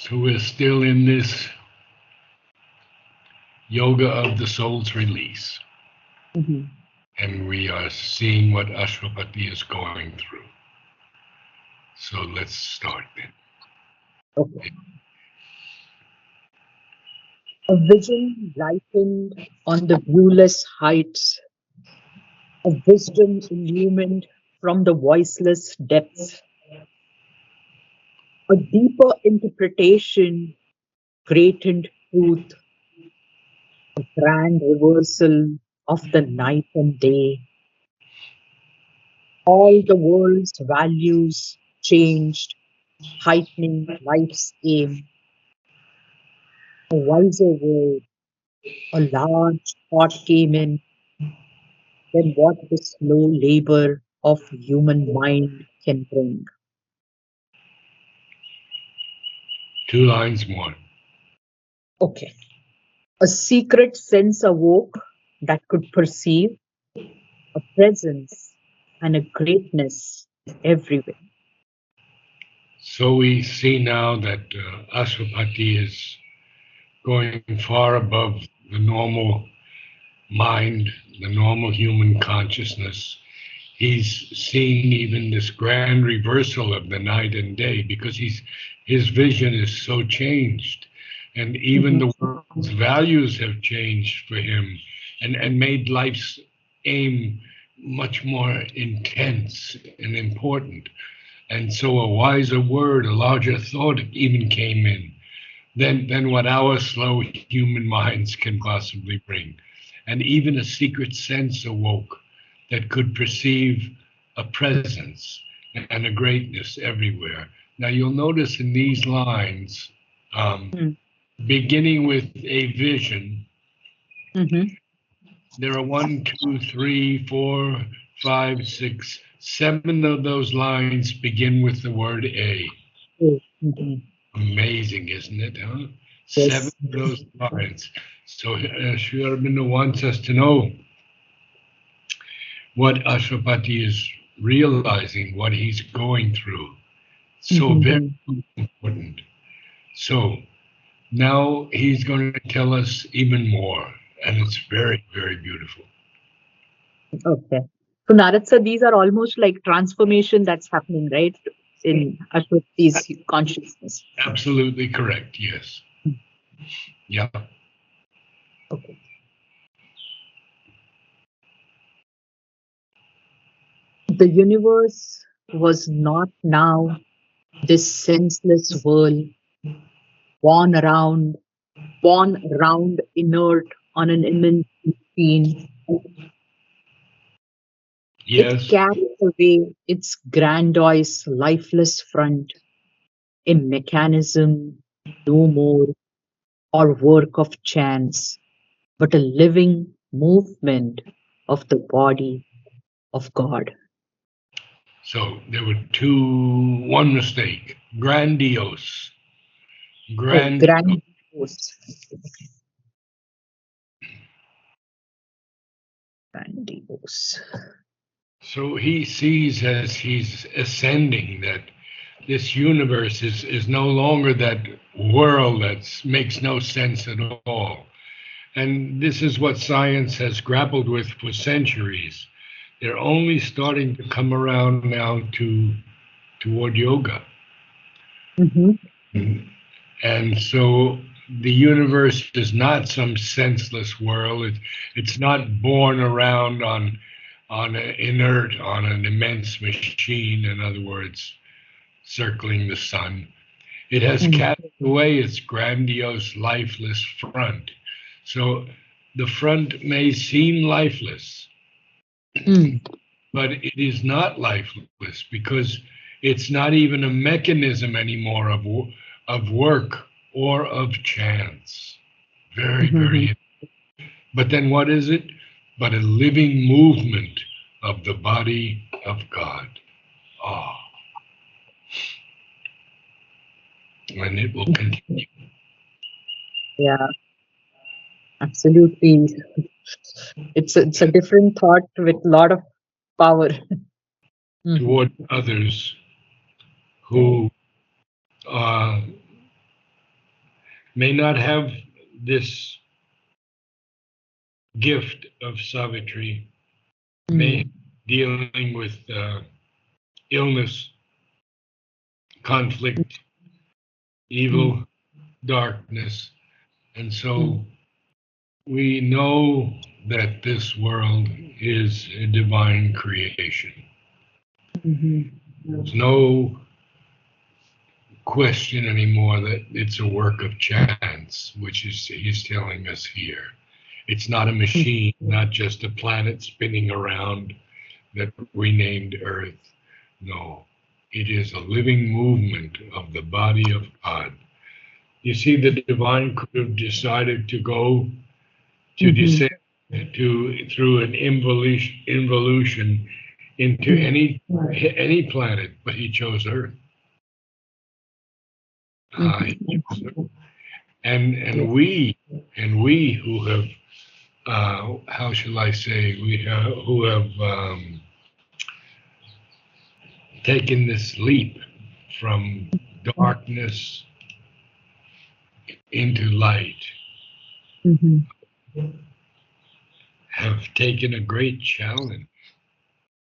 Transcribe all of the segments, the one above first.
So we're still in this yoga of the soul's release. Mm-hmm. And we are seeing what Ashwapati is going through. So let's start then. Okay. A vision lightened on the viewless heights, a wisdom illumined from the voiceless depths, a deeper interpretation, greatened truth, a grand reversal of the night and day. All the world's values changed, heightening life's aim. A wiser world, a large thought came in, then what the slow labor of human mind can bring. 2 lines more. Okay. A secret sense awoke that could perceive a presence and a greatness everywhere. So we see now that Ashwapati is going far above the normal mind, the normal human consciousness. He's seeing even this grand reversal of the night and day because his vision is so changed. And even Mhm. the world's values have changed for him and made life's aim much more intense and important. And so a wiser word, a larger thought even came in than what our slow human minds can possibly bring. And even a secret sense awoke that could perceive a presence and a greatness everywhere. Now you'll notice in these lines, um, Mm. beginning with a vision, Mhm. there are 1, 2, 3, 4, 5, 6, 7 of those lines begin with the word a. Oh, mhm. Amazing, isn't it? Huh? Seven Yes. of those lines. So Sri Aurobindo wants us to know what Ashwapati is realizing, what he's going through. So very Mhm. important. So now he's going to tell us even more, and it's very, very beautiful. Okay. So Narad sir, these are almost like transformation that's happening, right? In Ashwati's consciousness. Absolutely correct. Yes. Yeah. Okay. The universe was not now this senseless world born around, born round inert on an immense machine. It Yes. carried away its grandiose, lifeless front, a mechanism no more or work of chance, but a living movement of the body of God. So there were one mistake. Grandiose. Oh, Grandiose. grandiose. Grandiose. So he sees as he's ascending that this universe is no longer that world that makes no sense at all. And this is what science has grappled with for centuries. They're only starting to come around now toward yoga. Mhm. And so the universe is not some senseless world. It's not born around on inert, on an immense machine, in other words, circling the sun. It has Mm. cast away its grandiose, lifeless front. So the front may seem lifeless, Mm. but it is not lifeless because it's not even a mechanism anymore of work or of chance. Very, Mhm. very. But then what is it? But a living movement of the body of God. Ah, and it will continue. Yeah, absolutely. It's a different thought with a lot of power. Mhm. Toward others who uh, may not have this gift of Savitri, may Mm, dealing with illness, conflict, mm, evil, darkness. And mm, so we know that this world is a divine creation. mhm, There's no question anymore that it's a work of chance, which is he's telling us here. It's not a mm, machine, not just a planet spinning around that we named Earth. No, it is a living movement of the body of God. You see, the divine could have decided to go to mhm, descend to through an involution into mm, any planet, but he chose Earth. He mhm. chose Earth. And Yes. we who have how shall I say we have who have taken this leap from darkness into light Mhm. have taken a great challenge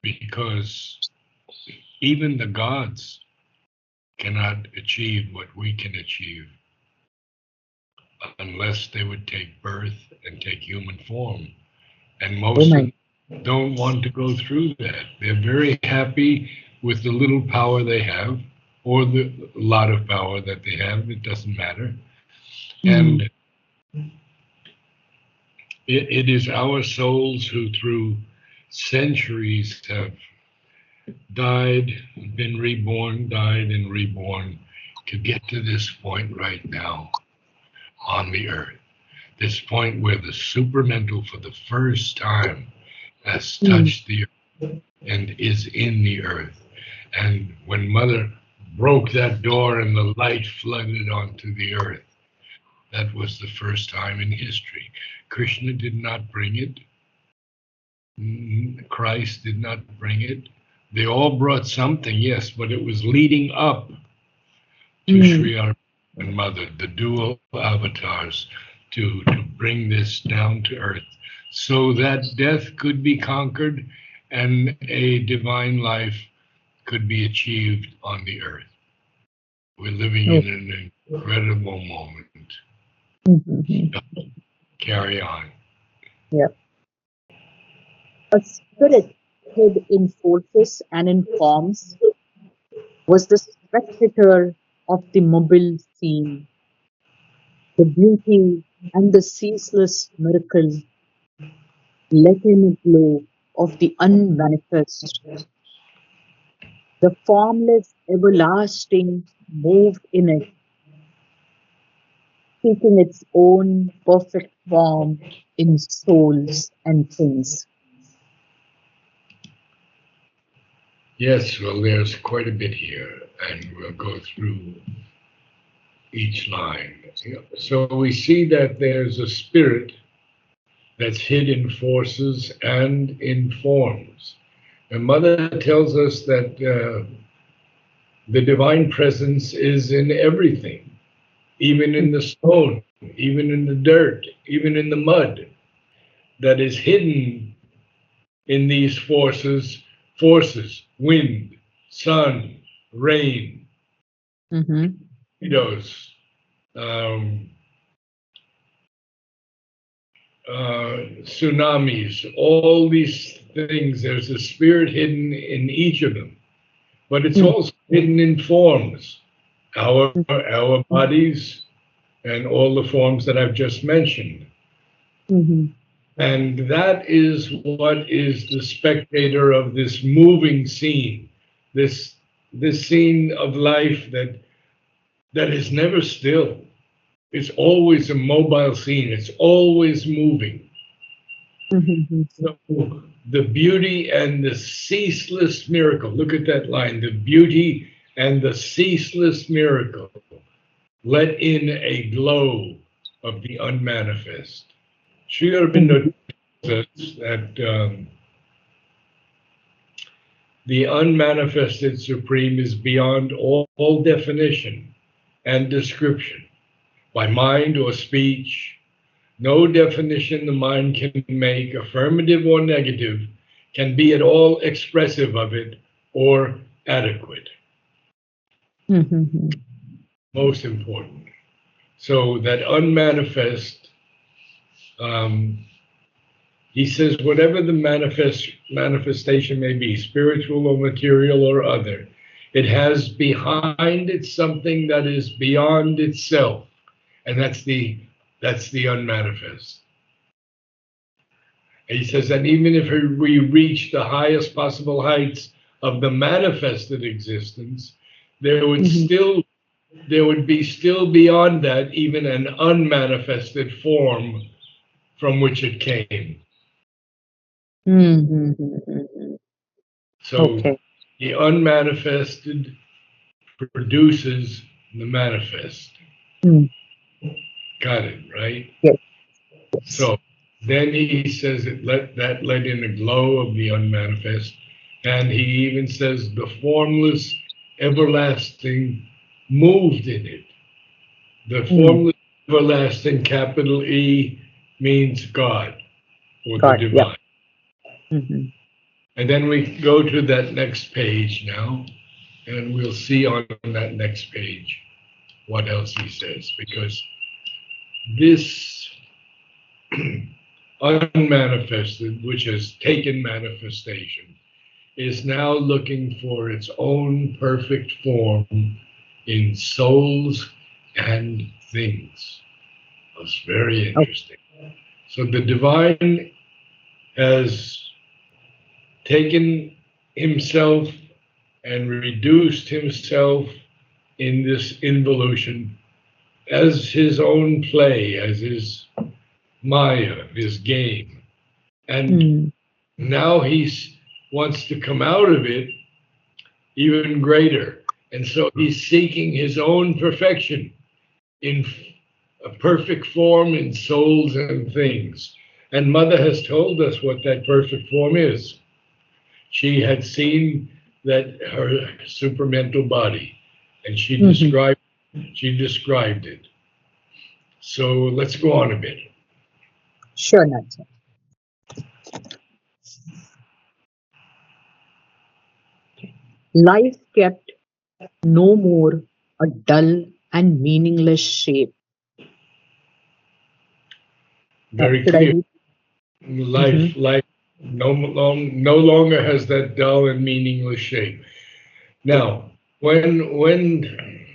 because even the gods cannot achieve what we can achieve unless they would take birth and take human form. And Oh most of my. them don't want to go through that. They're very happy with the little power they have or the lot of power that they have. It doesn't matter. Mm, And it is our souls who, through centuries, have died, been reborn, died, and reborn to get to this point right now on the earth. This point where the supermental, for the first time, has mm, touched the earth and is in the earth. And when Mother broke that door and the light flooded onto the earth, that was the first time in history. Krishna did not bring it. Christ did not bring it. They all brought something, yes, but it was leading up to mm. Sri Aurobindo and Mother, the dual avatars, to bring this down to earth so that death could be conquered and a divine life could be achieved on the earth. We're living Oh. in an incredible moment. Mhm. Carry on. Yeah. A spirit hid in forces and in forms was the spectator of the mobile scene, the beauty and the ceaseless miracle let in a glow of the unmanifest. The formless everlasting moved in it, seeking its own perfect form in souls and things. Yes, well, there's quite a bit here, and we'll go through each line. So we see that there's a spirit that's hid in forces and in forms. And Mother tells us that the divine presence is in everything, even in the stone, even in the dirt, even in the mud, that is hidden in these forces, wind, sun, rain, Mm-hmm. tornadoes, um, tsunamis, all these things. There's a spirit hidden in each of them, but it's also hidden in forms. Our bodies and all the forms that I've just mentioned. Mm-hmm. And that is what is the spectator of this moving scene, this this scene of life that is never still. It's always a mobile scene. It's always moving. Mm-hmm. So the beauty and the ceaseless miracle. Look at that line. The beauty and the ceaseless miracle let in a glow of the unmanifest. Sri Aurobindo tells us that the unmanifested supreme is beyond all definition and description. by mind or speech. No definition the mind can make, affirmative or negative, can be at all expressive of it or adequate. Mm-hmm. Most important. So that unmanifest, he says, whatever the manifestation may be, spiritual or material or other, it has behind it something that is beyond itself, and that's the unmanifest. And he says that even if we reach the highest possible heights of the manifested existence, there would Mm-hmm. still there would be still beyond that even an unmanifested form from which it came. Mm-hmm. So Okay. the unmanifested produces the manifest. Mm. Got it, right? Yes. Yes. So then he says it let in a glow of the unmanifest, and he even says the formless, everlasting moved in it. The Mm. formless, everlasting, capital E, means God or the Got. Yep. divine. Mm-hmm. And then we go to that next page now, and we'll see on that next page what else he says, because this unmanifested, which has taken manifestation, is now looking for its own perfect form in souls and things. That's very Oh. interesting. So the divine has taken himself and reduced himself in this involution as his own play, as his Maya, his game. And Mm. now he wants to come out of it even greater. And so he's seeking his own perfection in a perfect form in souls and things. And Mother has told us what that perfect form is. She had seen that her supramental body, and Mm-hmm. she described it. So let's go on a bit. Sure, Nat. Life kept no more a dull and meaningless shape. Very Should I clear. read? Mm-hmm. Life no longer has that dull and meaningless shape. Now, when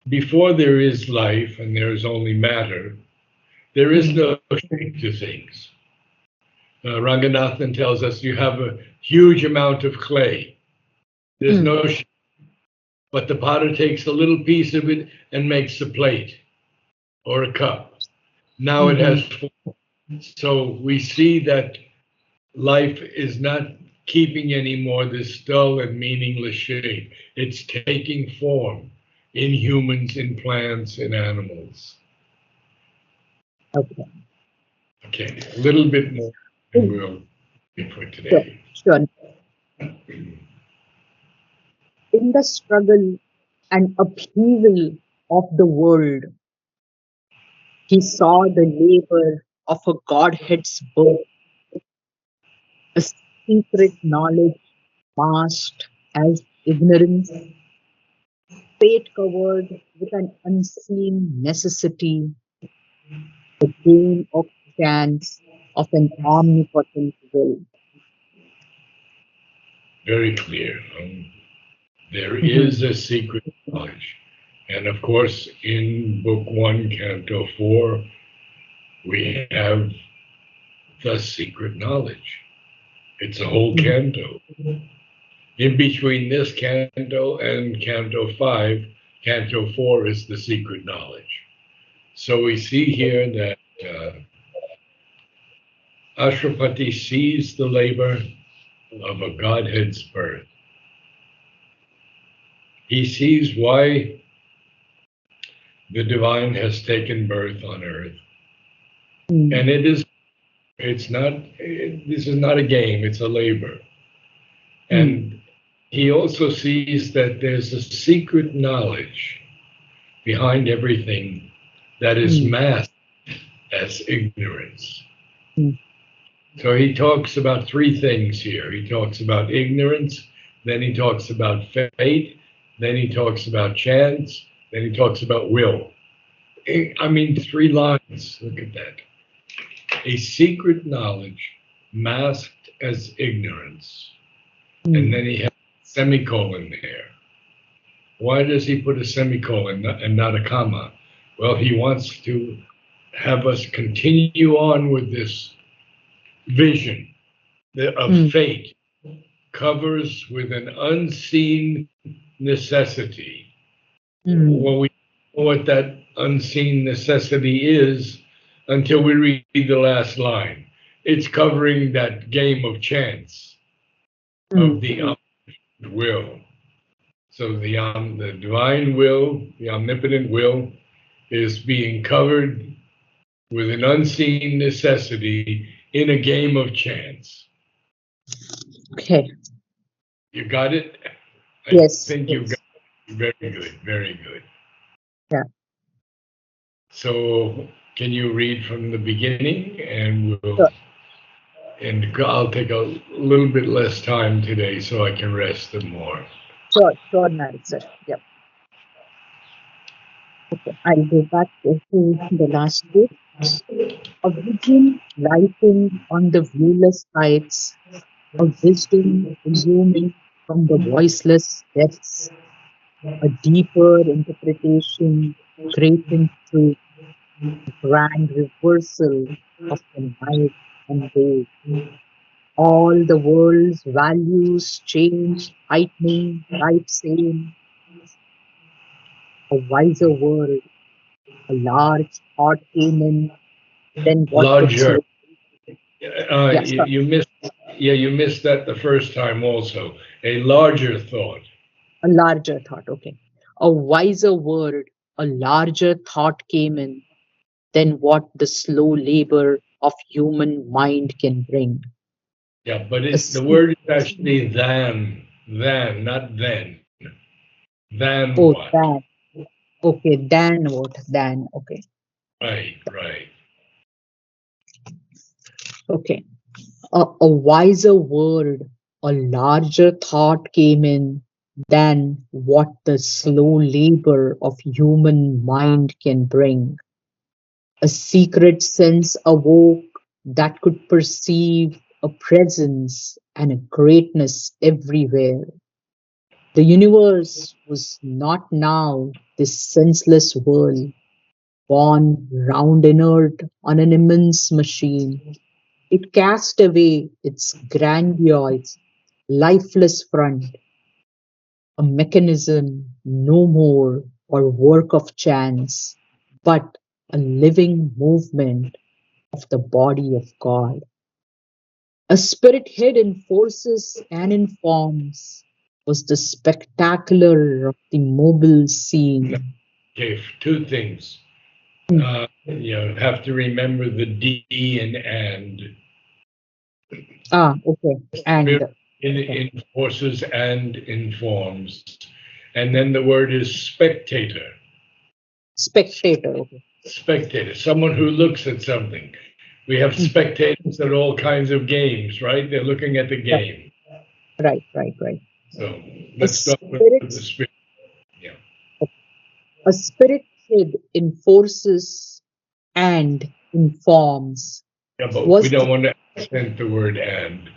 before there is life and there is only matter, there is Mm. no shape to things. Ranganathan tells us you have a huge amount of clay. There's Mm. no shape, but the potter takes a little piece of it and makes a plate or a cup. Now it Mm-hmm. has form. So we see that life is not keeping anymore this dull and meaningless shape. It's taking form in humans, in plants, in animals. Okay. Okay, a little bit more, and Mm. we'll be for Sure. today. Sure. In the struggle and upheaval of the world, he saw the labor of a Godhead's birth, a secret knowledge masked as ignorance, fate covered with an unseen necessity, the game of chance of an omnipotent will. Very clear. There Mhm. is a secret knowledge. And of course, in Book 1, Canto 4, we have the secret knowledge. It's a whole Mhm. canto. In between this canto and Canto 5, Canto 4 is the secret knowledge. So we see here that Ashwapati sees the labor of a Godhead's birth. He sees why the divine has taken birth on earth. Mm. And this is not a game, it's a labor. Mm. And he also sees that there's a secret knowledge behind everything that is mm, masked as ignorance. mm, So he talks about three things here. He talks about ignorance, then he talks about fate, then he talks about chance, then he talks about will. I mean, three lines. Look at that. A secret knowledge masked as ignorance. And mm, then he has a semicolon there. Why does he put a semicolon and not a comma? Well, he wants to have us continue on with this vision of mm, fate covers with an unseen necessity. mm, Well, we know what that unseen necessity is until we read the last line. It's covering that game of chance of mm. the will. So the divine will, the omnipotent will, is being covered with an unseen necessity in a game of chance. Okay. You got it? I Yes, think you've got yes. it. Very good, very good. Yeah. So can you read from the beginning Sure, and I'll take a little bit less time today so I can rest them more. sure, Narad, sir. Yeah. Okay. I'll go back to the last bit. A vision writing on the viewless heights, a wisdom illumined from the voiceless depths, a deeper interpretation, great in truth, grand reversal of the night and day. All the world's values changed, heightening, life's aim, a wiser world, a large thought came in, then what the Larger. slow, yeah, sorry, You missed. Yeah, you missed that the first time also. A larger thought. a larger thought, okay. A wiser world, a larger thought came in, than what the slow labor of human mind can bring. Yeah, but A the se- word is actually than, not then. Than oh, what? than, okay, than what? Than, okay, Right, right. okay. A wiser word, a larger thought came in than what the slow labor of human mind can bring. A secret sense awoke that could perceive a presence and a greatness everywhere. The universe was not now this senseless world, born round inert on an immense machine. It cast away its grandiose, lifeless front, a mechanism no more or work of chance, but a living movement of the body of God. A spirit hid in forces and in forms was the spectacular of the mobile scene. Okay, two things. Hmm. You have to remember the D and. Ah, okay. And Spirit okay. enforces and informs. And then the word is spectator. Spectator. Okay. Spectator, someone who looks at something. We have Hmm. spectators at all kinds of games, right? They're looking at the Right, game. right. So A let's start with spirit, the spirit. Yeah. a spirit hid in forces and in forms Yeah, but we was don't want to accent the word and.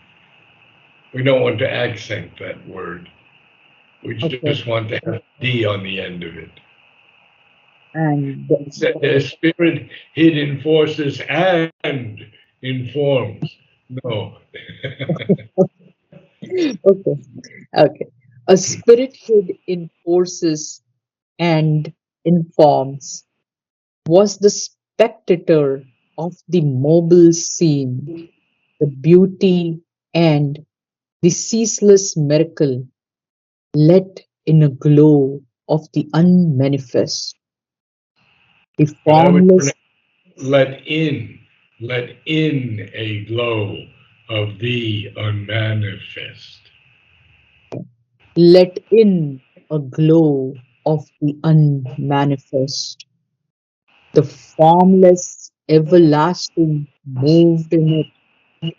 We don't want to accent that word. We okay, just want to have D on the end of it. and The okay, spirit hidden forces and informs. No. okay, okay. A spirit hid in forces and in forms was the spectator of the mobile scene, the beauty and the ceaseless miracle let in a glow of the unmanifest, the But I would formless, let in, let in a glow of the unmanifest. let in a glow of the unmanifest. The formless, everlasting moved in it,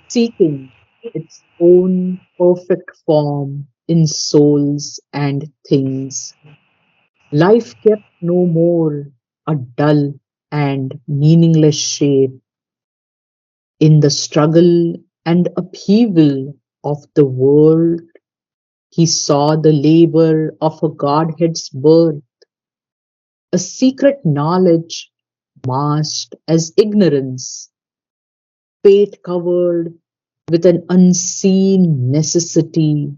seeking its own perfect form in souls and things. Life kept no more a dull and meaningless shape in the struggle and upheaval of the world. He saw the labor of a Godhead's birth, a secret knowledge masked as ignorance, fate covered with an unseen necessity,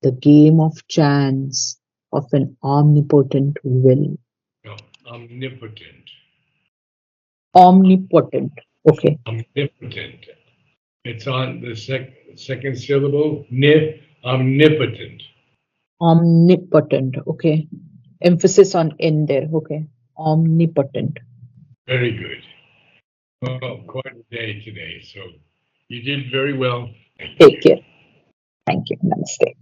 the game of chance of an omnipotent will. No, omnipotent. Omnipotent. Okay. Omnipotent. It's on the second syllable. Omnipotent. Omnipotent. Okay. Emphasis on N there. Okay. Omnipotent. Very good. Well, quite a day today. So you did very well. Thank Take you. care. Thank you. Namaste.